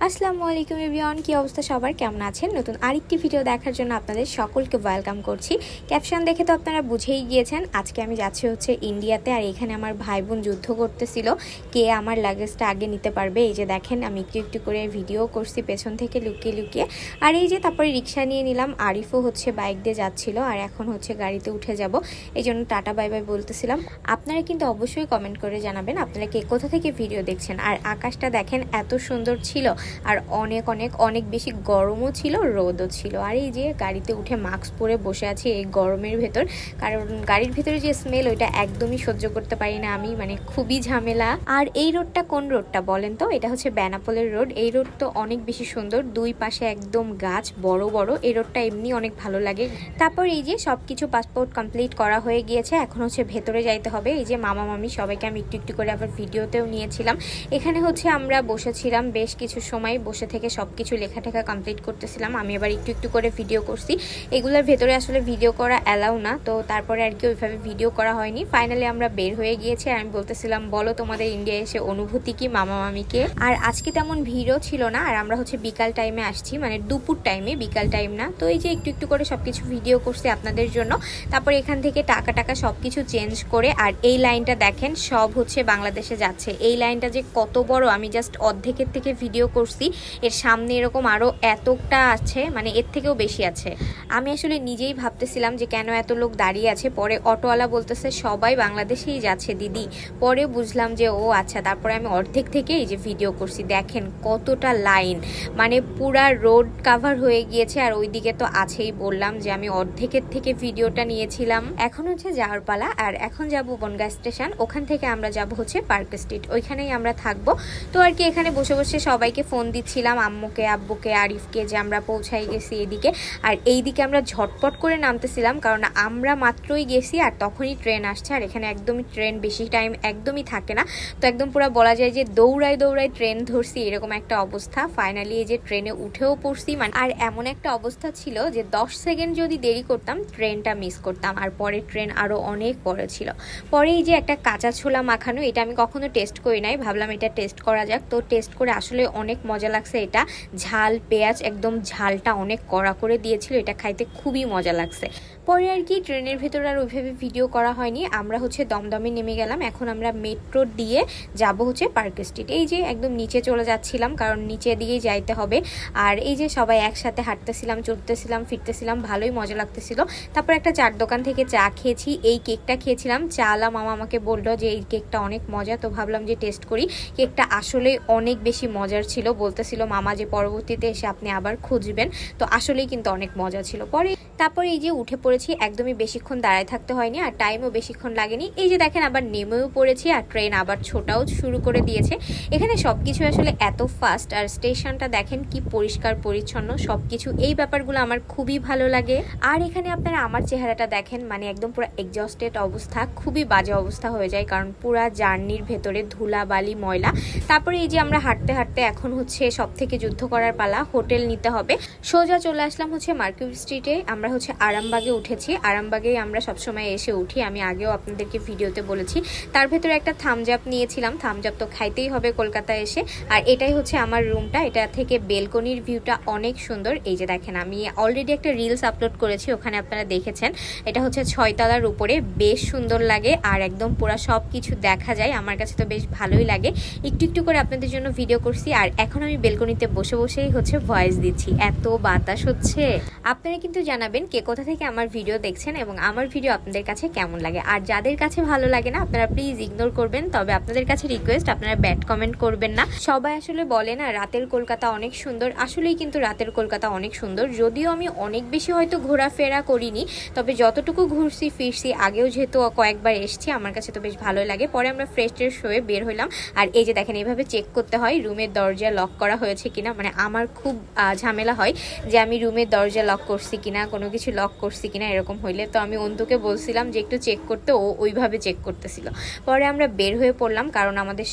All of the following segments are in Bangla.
আসসালামু আলাইকুম এভরিওয়ান, কি অবস্থা সবার, কেমন আছেন? নতুন আরেকটি ভিডিও দেখার জন্য আপনাদের সকলকে ওয়েলকাম করছি। ক্যাপশন দেখে তো আপনারা বুঝেই গিয়েছেন আজকে আমি যাচ্ছি হচ্ছে ইন্ডিয়াতে। আর এখানে আমার ভাই বোন যুদ্ধ করতেছিল কে আমার লাগেজটা আগে নিতে পারবে। এই যে দেখেন আমি একটু একটু করে ভিডিও করছি পেছন থেকে লুকিয়ে লুকিয়ে। আর এই যে তারপরে রিক্সা নিয়ে নিলাম, আরিফও হচ্ছে বাইক দিয়ে যাচ্ছিল আর এখন হচ্ছে গাড়িতে উঠে যাব, এই জন্য টাটা বাই বাই বলতেছিলাম। আপনারা কিন্তু অবশ্যই কমেন্ট করে জানাবেন আপনারা কে কোথা থেকে ভিডিও দেখছেন। আর আকাশটা দেখেন এত সুন্দর ছিল, আর অনেক অনেক অনেক বেশি গরমও ছিল, রোদও ছিল। আর এই যে গাড়িতে উঠে মাস্ক পরে বসে আছি এই গরমের ভেতর, কারণ গাড়ির ভেতরে যে স্মেল ওইটা একদমই সহ্য করতে পারি না আমি, মানে খুবই ঝামেলা। আর এই রোডটা কোন রোডটা বলেন তো? এটা হচ্ছে বেনাপোলের রোড। এই রোড তো অনেক বেশি সুন্দর, দুই পাশে একদম গাছ বড় বড়। এই রোডটা এমনি অনেক ভালো লাগে। তারপর এই যে সবকিছু পাসপোর্ট কমপ্লিট করা হয়ে গিয়েছে, এখন হচ্ছে ভেতরে যাইতে হবে। এই যে মামা মামি সবাইকে আমি একটু একটু করে আবার ভিডিওতেও নিয়েছিলাম। এখানে হচ্ছে আমরা বসেছিলাম বেশ কিছু সময়, বসে থেকে সবকিছু লেখা টেখা কমপ্লিট করতেছিলাম। আমি আবার একটু একটু করে ভিডিও করছি। এগুলোর ভেতরে আসলে ভিডিও করা অ্যালাউ না, তো তারপরে আর কি ওইভাবে ভিডিও করা হয়নি। ফাইনালি আমরা বের হয়ে গিয়েছি আর আমি বলতেছিলাম বলো তোমাদের ইন্ডিয়া এসে অনুভূতি কি মামা মামিকে। আর আজকে তেমন ভিড়ও ছিল না, আর আমরা হচ্ছে বিকাল টাইমে আসছি, মানে দুপুর টাইমে, বিকাল টাইম না। তো এই যে একটু একটু করে সবকিছু ভিডিও করছি আপনাদের জন্য। তারপর এখান থেকে টাকা সবকিছু চেঞ্জ করে, আর এই লাইনটা দেখেন সব হচ্ছে বাংলাদেশে যাচ্ছে। এই লাইনটা যে কত বড় আমি জাস্ট অর্ধেকের থেকে ভিডিও করছি, এর সামনে এরকম আরো এতটা আছে, মানে এর থেকেও বেশি আছে। আমি আসলে নিজেই ভাবতেছিলাম যে কেন এত লোক দাঁড়িয়ে আছে। পরে অটোওয়ালা বলতেছে সবাই বাংলাদেশেই যাচ্ছে দিদি। পরে বুঝলাম যে ও আচ্ছা। তারপরে আমি অর্ধেক থেকে এই যে ভিডিও করছি, দেখেন কতটা লাইন, মানে পুরা রোড কাভার হয়ে গিয়েছে। আর ওইদিকে তো আছেই, বললাম যে আমি অর্ধেকের থেকে ভিডিওটা নিয়েছিলাম। এখন হচ্ছে যাওয়ার পালা, আর এখন যাব বনগাঁ স্টেশন, ওখান থেকে আমরা যাব হচ্ছে পার্ক স্ট্রিট, ওইখানেই আমরা থাকবো। তো আর কি এখানে বসে বসে সবাইকে ফোন দিচ্ছিলাম, আম্মুকে আব্বুকে আরিফকে, যে আমরা পৌঁছাই গেছি এদিকে। আর এইদিকে আমরা ঝটপট করে নামতেছিলাম, কারণ আমরা মাত্রই গেছি আর তখনই ট্রেন আসছে। আর এখানে একদমই ট্রেন বেশি টাইম একদমই থাকে না, তো একদম পুরো বলা যায় যে দৌড়াই দৌড়াই ট্রেন ধরছি, এরকম একটা অবস্থা। ফাইনালি এই যে ট্রেনে উঠেও পড়ছি, মানে আর এমন একটা অবস্থা ছিল যে 10 সেকেন্ড যদি দেরি করতাম ট্রেনটা মিস করতাম। আর পরে ট্রেন আরো অনেক পরে ছিল। পরে এই যে একটা কাঁচা ছোলা মাখানো, এটা আমি কখনো টেস্ট করি নাই, ভাবলাম এটা টেস্ট করা যাক। তো টেস্ট করে আসলে অনেক মজা লাগছে। এটা ঝাল পেঁয়াজ, একদম ঝালটা অনেক কড়া করে দিয়েছিল, এটা খাইতে খুবই মজা লাগছে। পরে আর কি ট্রেনের ভেতর আর ওইভাবে ভিডিও করা হয়নি। আমরা হচ্ছে দমদমে নেমে গেলাম, এখন আমরা মেট্রো দিয়ে যাব হচ্ছে পার্ক স্ট্রিট। এই যে একদম নিচে চলে যাচ্ছিলাম, কারণ নিচের দিকেই যাইতে হবে। আর এই যে সবাই একসাথে হাঁটতেছিলাম, চলতেছিলাম, ফিরতেছিলাম, ভালোই মজা লাগতেছিল। তারপর একটা চার দোকান থেকে চা খেয়েছি, এই কেকটা খেয়েছিলাম। চালা মামা আমাকে বললো যে এই কেকটা অনেক মজা, তো ভাবলাম যে টেস্ট করি। কেকটা আসলে অনেক বেশি মজার ছিল, বলতেছিল মামা যে পরবর্তীতে এসে আপনি আবার খুঁজবেন। তো আসলেই কিন্তু অনেক মজা ছিল। পরে তারপরে এই যে উঠে পড়েছি, একদমই বেশিক্ষণ দাঁড়ায় থাকতে হয়নি আর টাইমও বেশিক্ষণ লাগেনি। এই যে দেখেন আবার নেমেও পড়েছি, আর ট্রেন আবার ছোটাও শুরু করে দিয়েছে। এখানে সবকিছু আসলে এত ফাস্ট, আর স্টেশনটা দেখেন কি পরিষ্কার পরিচ্ছন্ন সবকিছু, এই ব্যাপারগুলো আমার খুবই ভালো লাগে। আর এখানে আপনারা আমার চেহারাটা দেখেন, মানে একদম পুরো এক্সস্টেড অবস্থা, খুবই বাজে অবস্থা হয়ে যায়, কারণ পুরা জার্নির ভেতরে ধুলা বালি ময়লা। তারপরে এই যে আমরা হাঁটতে হাঁটতে এখন হচ্ছে সব থেকে যুদ্ধ করার পালা, হোটেল নিতে হবে। সোজা চলে আসলাম হচ্ছে মার্কেট স্ট্রিটে। আমরা হচ্ছে আরামবাগে উঠেছি, আরামবাগেই আমরা সবসময় এসে উঠি, আমি আগেও আপনাদেরকে ভিডিওতে বলেছি। তার ভেতরে একটা থামস আপ নিয়েছিলাম, থামস আপ তো খাইতেই হবে কলকাতায় এসে। আর এটাই হচ্ছে আমার রুমটা, এটা থেকে বেলকনির ভিউটা অনেক সুন্দর। এই যে দেখেন আমি অলরেডি একটা রিলস আপলোড করেছি, ওখানে আপনারা দেখেছেন। এটা হচ্ছে 6 তলার উপরে, বেশ সুন্দর লাগে আর একদম পুরো সব কিছু দেখা যায়। আমার কাছে তো বেশ ভালোই লাগে, একটু একটু করে আপনাদের জন্য ভিডিও করছি। আর এখন আমি বেলকনিতে বসে বসেই হচ্ছে ভয়েস দিচ্ছি, এত বাতাস হচ্ছে। আপনারা কিন্তু জানাবেন কে কোথা থেকে আমার ভিডিও দেখছেন এবং আমার ভিডিও আপনাদের কাছে কেমন লাগে। আর যাদের কাছে ভালো লাগে না আপনারা প্লিজ ইগনোর করবেন, তবে আপনাদের কাছে রিকোয়েস্ট আপনারা ব্যাড কমেন্ট করবেন না। সবাই আসলে বলে না রাতের কলকাতা অনেক সুন্দর, আসলেই কিন্তু রাতের কলকাতা অনেক সুন্দর। যদিও আমি অনেক বেশি হয়তো ঘোরাফেরা করিনি, তবে যতটুকু ঘুরছি ফিরছি, আগেও যেহেতু কয়েকবার এসছি, আমার কাছে তো বেশ ভালোই লাগে। পরে আমরা ফ্রেশ ট্রেশ হয়ে বের হইলাম। আর এই যে দেখেন এইভাবে চেক করতে হয় রুমের দরজা লক করা হয়েছে কিনা, মানে আমার খুব ঝামেলা হয় যে আমি রুমের দরজা লক করছি কিনা, কোনো কিছু লক করছি কিনা। না এরকম হইলে। তো আমি অন্তুকে বলছিলাম যে একটু চেক করতে, ও ওইভাবে চেক করতেছিল। পরে আমরা বের হয়ে পড়লাম, কারণ আমাদের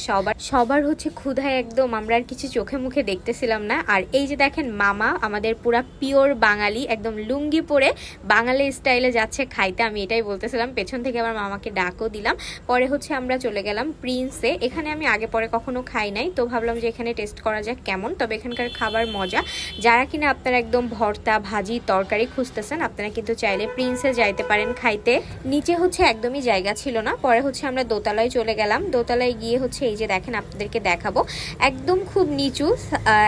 সবার হচ্ছে ক্ষুধায় একদম আমরা আর কিছু চোখে মুখে দেখতেছিলাম না। আর এই যে দেখেন মামা আমাদের পুরা পিওর বাঙালি, একদম লুঙ্গি পরে বাঙালি স্টাইলে যাচ্ছে খাইতে। আমি এটাই বলতেছিলাম, পেছন থেকে আবার মামাকে ডাকও দিলাম। পরে হচ্ছে আমরা চলে গেলাম প্রিন্সে। এখানে আমি আগে পরে কখনো খাই নাই, তো ভাবলাম যে এখানে টেস্ট করা যাক কেমন। তবে এখানকার খাবার মজা। যারা কিনা আপনারা একদম ভর্তা ভাজি তরকারি খুঁজতেছেন, আপনারা কিন্তু চাইলে প্রিন্সে যাইতে পারেন খাইতে। নিচে হচ্ছে একদমই জায়গা ছিল না। পরে হচ্ছে আমরা দোতলায় চলে গেলাম। দোতলায় গিয়ে হচ্ছে এই যে দেখেন আপনাদেরকে দেখাবো, একদম খুব নিচু,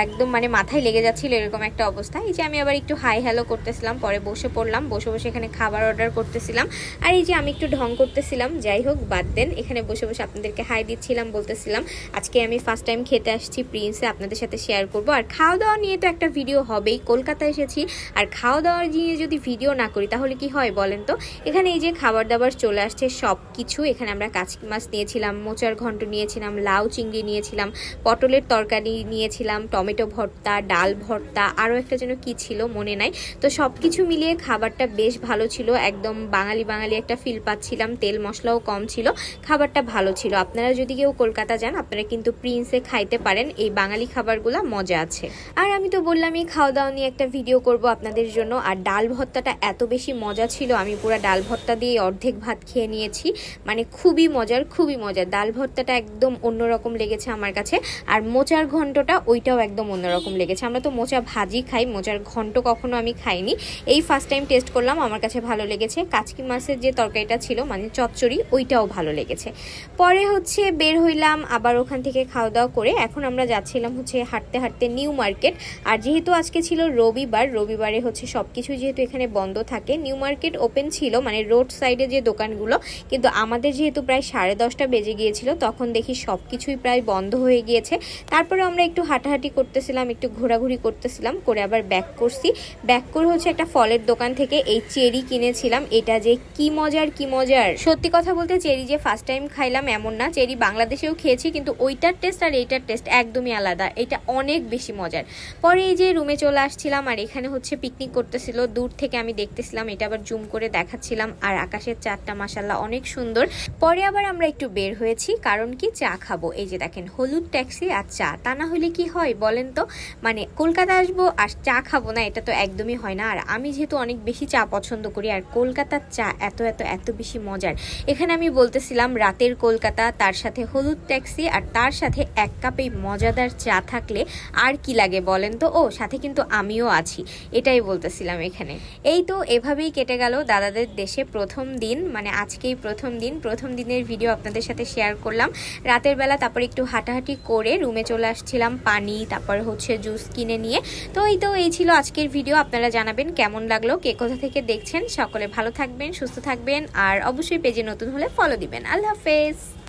একদম মানে মাথায় লেগে যাচ্ছিল এরকম একটা অবস্থা। এই যে আমি আবার একটু হাই হ্যালো করতেছিলাম, পরে বসে পড়লাম, বসে বসে এখানে খাবার অর্ডার করতেছিলাম। আর এই যে আমি একটু ঢং করতেছিলাম, যাই হোক বাদ দেন। এখানে বসে বসে আপনাদেরকে হাই দিচ্ছিলাম, বলতেছিলাম আজকে আমি ফার্স্ট টাইম খেতে আসছি প্রিন্সে, আপনাদের সাথে শেয়ার করব। আর খাওয়া দাওয়া নিয়ে তো একটা ভিডিও হবেই, কলকাতায় এসেছি আর খাওয়া দাওয়ার নিয়ে যদি ভিডিও না করি তাহলে কি হয় বলেন তো। এখানে এই যে খাবার দাবার চলে আসছে সব কিছু। এখানে আমরা কাচকি মাছ নিয়েছিলাম, মোচার ঘন্ট নিয়েছিলাম, লাউ চিংড়ি নিয়েছিলাম, পটলের তরকারি নিয়েছিলাম, টমেটো ভর্তা, ডাল ভর্তা, আরও একটা যেন কি ছিল মনে নাই। তো সব কিছু মিলিয়ে খাবারটা বেশ ভালো ছিল, একদম বাঙালি বাঙালি একটা ফিল পাচ্ছিলাম। তেল মশলাও কম ছিল, খাবারটা ভালো ছিল। আপনারা যদি কেউ কলকাতা যান আপনারা কিন্তু প্রিন্সে খাইতে পারেন, এই বাঙালি খাবারগুলো মজা আছে। আর আমি তো বললামই খাওয়া দাওয়া নিয়ে একটা ভিডিও করব আপনাদের জন্য। আর ডাল ভর্তাটা এত বেশি মজা ছিল, আমি পুরো ডাল ভর্তা দিয়ে অর্ধেক ভাত খেয়ে নিয়েছি, মানে খুবই মজার খুবই মজার। ডাল ভর্তাটা একদম অন্যরকম লেগেছে আমার কাছে। আর মোচার ঘন্টটা ওইটাও একদম অন্যরকম লেগেছে। আমরা তো মোচা ভাজি খাই, মোচার ঘন্ট কখনো আমি খাইনি, এই ফার্স্ট টাইম টেস্ট করলাম, আমার কাছে ভালো লেগেছে। কাচকি মাছের যে তরকারিটা ছিল মানে চচ্চড়ি, ওইটাও ভালো লেগেছে। পরে হচ্ছে বের হইলাম আবার ওখান থেকে খাওয়া দাওয়া করে। এখন আমরা যাচ্ছিলাম হচ্ছে হাঁটতে হাঁটতে নিউ মার্কেট। আর যেহেতু আজকে ছিল রবিবার, রবিবারে হচ্ছে সবকিছু যেহেতু এখানে বন্ধ থাকে, নিউ মার্কেট ওপেন ছিল মানে রোড সাইডে যে দোকানগুলো, কিন্তু আমাদের যেহেতু প্রায় 10:30 বেজে গিয়েছিল তখন দেখি সবকিছুই প্রায় বন্ধ হয়ে গিয়েছে। তারপরে আমরা একটু হাঁটাহাঁটি করতেছিলাম, একটু ঘোরাঘুরি করতেছিলাম, করে আবার ব্যাক করছি। ব্যাক করে হচ্ছে একটা ফলের দোকান থেকে এই চেরি কিনেছিলাম। এটা যে কি মজার কি মজার, সত্যি কথা বলতে চেরি যে ফার্স্ট টাইম খাইলাম এমন না, চেরি বাংলাদেশেও খেয়েছি, কিন্তু ওইটার টেস্ট আর এইটার টেস্ট একদমই আলাদা, এটা অনেক বেশি মজার। পরে এই যে রুমে চলে আসছিলাম, আর এখানে হচ্ছে পিকনিক করতেছিল, দূর থেকে আমি দেখতেছিলাম, এটা আবার জুম করে দেখাচ্ছিলাম। আর আকাশের চাঁদটা মাশাআল্লাহ অনেক সুন্দর। পরে আবার আমরা একটু বের হয়েছি, কারণ কি চা খাবো। এই যে দেখেন হলুদ ট্যাক্সি আর চা, তা না হলে কি হয় বলেন তো, মানে কলকাতা আসবো আর চা খাবো না, এটা তো একদমই হয় না। আর আমি যেহেতু অনেক বেশি চা পছন্দ করি, আর কলকাতার চা এত এত এত বেশি মজার। এখানে আমি বলতেছিলাম রাতের কলকাতা, তার সাথে হলুদ ট্যাক্সি, আর তার সাথে এক কাপ এই মজাদার চা থাকলে আর কি লাগে বলেন তো। ও সাথে কিন্তু আমিও আছি, এটাই বলতেছিলাম এখানে। এই তো এভাবেই কেটে গেল দাদাদের দেশে প্রথম দিন, মানে আজকেই প্রথম দিনের ভিডিও আপনাদের সাথে শেয়ার করলাম রাতের বেলা। তারপর একটু হাঁটাহাঁটি করে রুমে চলে আসছিলাম, পানি তারপরে হচ্ছে জুস কিনে নিয়ে। তো এই ছিল আজকের ভিডিও। আপনারা জানাবেন কেমন লাগলো, কে কোথা থেকে দেখছেন। সকলে ভালো থাকবেন, সুস্থ থাকবেন, আর অবশ্যই পেজে নতুন হলে ফলো দিবেন। আল্লাহ হাফেজ।